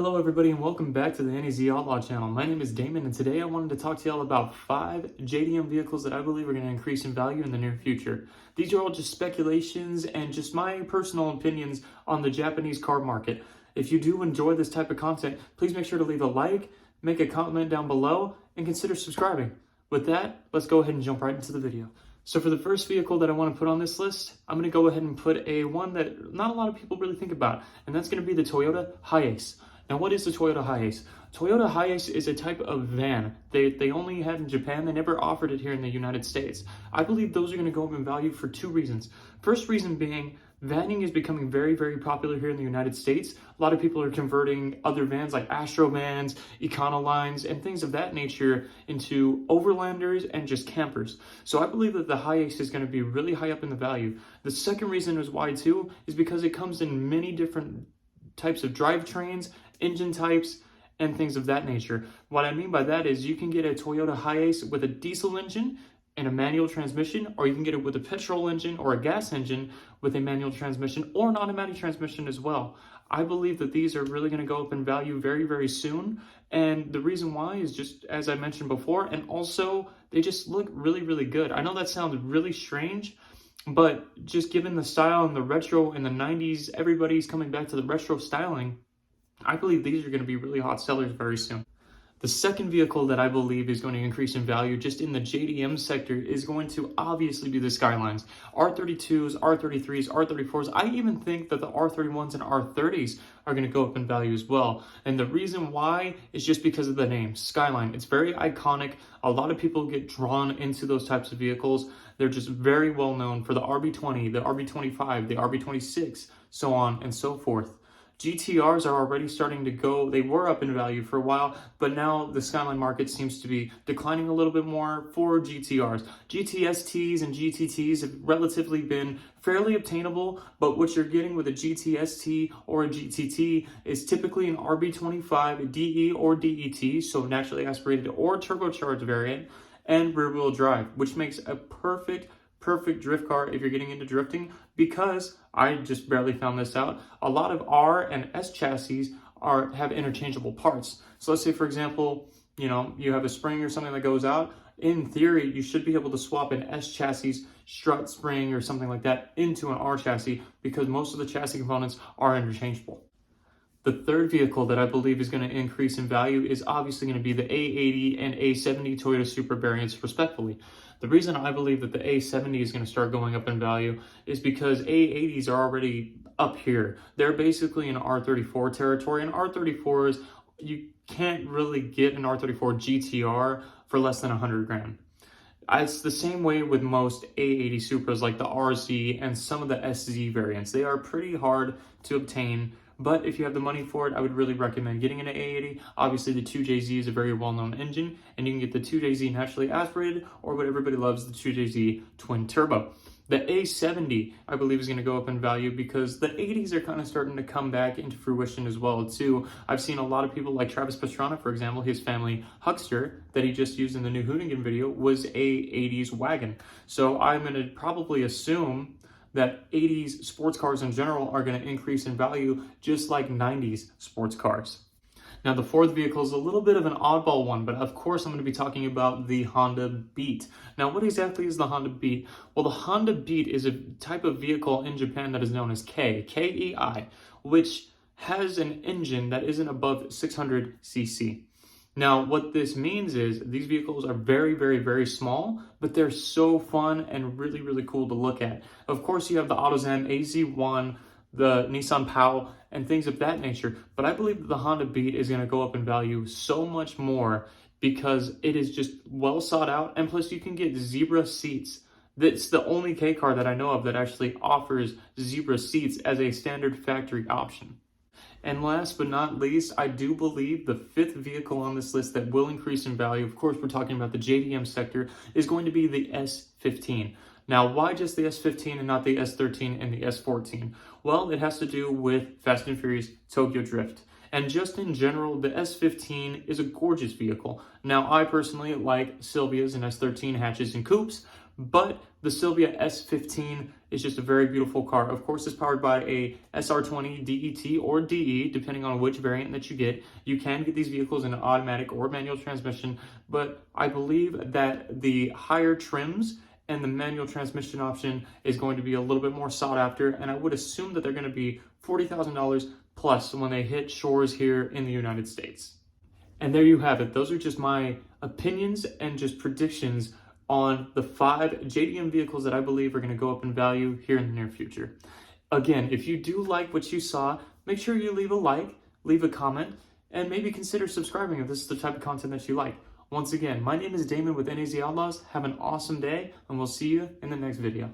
Hello everybody and welcome back to the NEZ Outlaw channel. My name is Damon and today I wanted to talk to y'all about 5 JDM vehicles that I believe are going to increase in value in the near future. These are all just speculations and just my personal opinions on the Japanese car market. If you do enjoy this type of content, please make sure to leave a like, make a comment down below, and consider subscribing. With that, let's go ahead and jump right into the video. So for the first vehicle that I want to put on this list, I'm going to go ahead and put one that not a lot of people really think about, and that's going to be the Toyota Hiace. Now, what is the Toyota Hiace? Toyota Hiace is a type of van. They only had in Japan. They never offered it here in the United States. I believe those are going to go up in value for 2 reasons. First reason being, vanning is becoming very, very popular here in the United States. A lot of people are converting other vans like Astro vans, Econolines, and things of that nature into overlanders and just campers. So I believe that the Hiace is going to be really high up in the value. The second reason is why too, is because it comes in many different types of drivetrains, engine types, and things of that nature. What I mean by that is you can get a Toyota Hiace with a diesel engine and a manual transmission, or you can get it with a petrol engine or a gas engine with a manual transmission or an automatic transmission as well. I believe that these are really going to go up in value very, very soon. And the reason why is just as I mentioned before, and also they just look really, really good. I know that sounds really strange, but just given the style and the retro in the 90s, everybody's coming back to the retro styling. I believe these are going to be really hot sellers very soon. The second vehicle that I believe is going to increase in value just in the JDM sector is going to obviously be the Skylines. R32s, R33s, R34s. I even think that the R31s and R30s are going to go up in value as well. And the reason why is just because of the name, Skyline. It's very iconic. A lot of people get drawn into those types of vehicles. They're just very well known for the RB20, the RB25, the RB26, so on and so forth. GTRs are already starting to go, they were up in value for a while, but now the Skyline market seems to be declining a little bit more for GTRs. GTSTs and GTTs have relatively been fairly obtainable, but what you're getting with a GTST or a GTT is typically an RB25 DE or DET, so naturally aspirated or turbocharged variant, and rear wheel drive, which makes a perfect drift car if you're getting into drifting, because I just barely found this out. A lot of R and S chassis have interchangeable parts. So let's say, for example, you have a spring or something that goes out. In theory, you should be able to swap an S chassis strut spring or something like that into an R chassis because most of the chassis components are interchangeable. The third vehicle that I believe is going to increase in value is obviously going to be the A80 and A70 Toyota Supra variants, respectively. The reason I believe that the A70 is going to start going up in value is because A80s are already up here. They're basically in R34 territory, and R34s, you can't really get an R34 GTR for less than 100 grand. It's the same way with most A80 Supras like the RZ and some of the SZ variants. They are pretty hard to obtain, but if you have the money for it, I would really recommend getting an A80. Obviously, the 2JZ is a very well-known engine, and you can get the 2JZ naturally aspirated, or what everybody loves, the 2JZ twin turbo. The A70, I believe, is going to go up in value because the 80s are kind of starting to come back into fruition as well, too. I've seen a lot of people like Travis Pastrana, for example, his family Huckster that he just used in the new Hoonigan video was a 80s wagon. So I'm going to probably assume that 80s sports cars in general are going to increase in value just like 90s sports cars. Now, the fourth vehicle is a little bit of an oddball one, but of course I'm going to be talking about the Honda Beat. Now, what exactly is the Honda Beat? Well, the Honda Beat is a type of vehicle in Japan that is known as KEI, which has an engine that isn't above 600 cc. Now, what this means is these vehicles are very, very, very small, but they're so fun and really, really cool to look at. Of course, you have the AutoZen AZ1, the Nissan POW, and things of that nature. But I believe that the Honda Beat is going to go up in value so much more because it is just well sought out. And plus, you can get zebra seats. That's the only K car that I know of that actually offers zebra seats as a standard factory option. And last but not least, I do believe the fifth vehicle on this list that will increase in value, of course we're talking about the JDM sector, is going to be the S15. Now, why just the S15 and not the S13 and the S14? Well, it has to do with Fast and Furious Tokyo Drift. And just in general, the S15 is a gorgeous vehicle. Now, I personally like Silvias and S13 hatches and coupes, but the Sylvia S15 is just a very beautiful car. Of course, it's powered by a SR20 DET or DE, depending on which variant that you get. You can get these vehicles in an automatic or manual transmission, but I believe that the higher trims and the manual transmission option is going to be a little bit more sought after, and I would assume that they're going to be $40,000 plus when they hit shores here in the United States. And there you have it. Those are just my opinions and just predictions on the 5 JDM vehicles that I believe are going to go up in value here in the near future. Again, if you do like what you saw, make sure you leave a like, leave a comment, and maybe consider subscribing if this is the type of content that you like. Once again, my name is Damon with NAZ Outlaws. Have an awesome day, and we'll see you in the next video.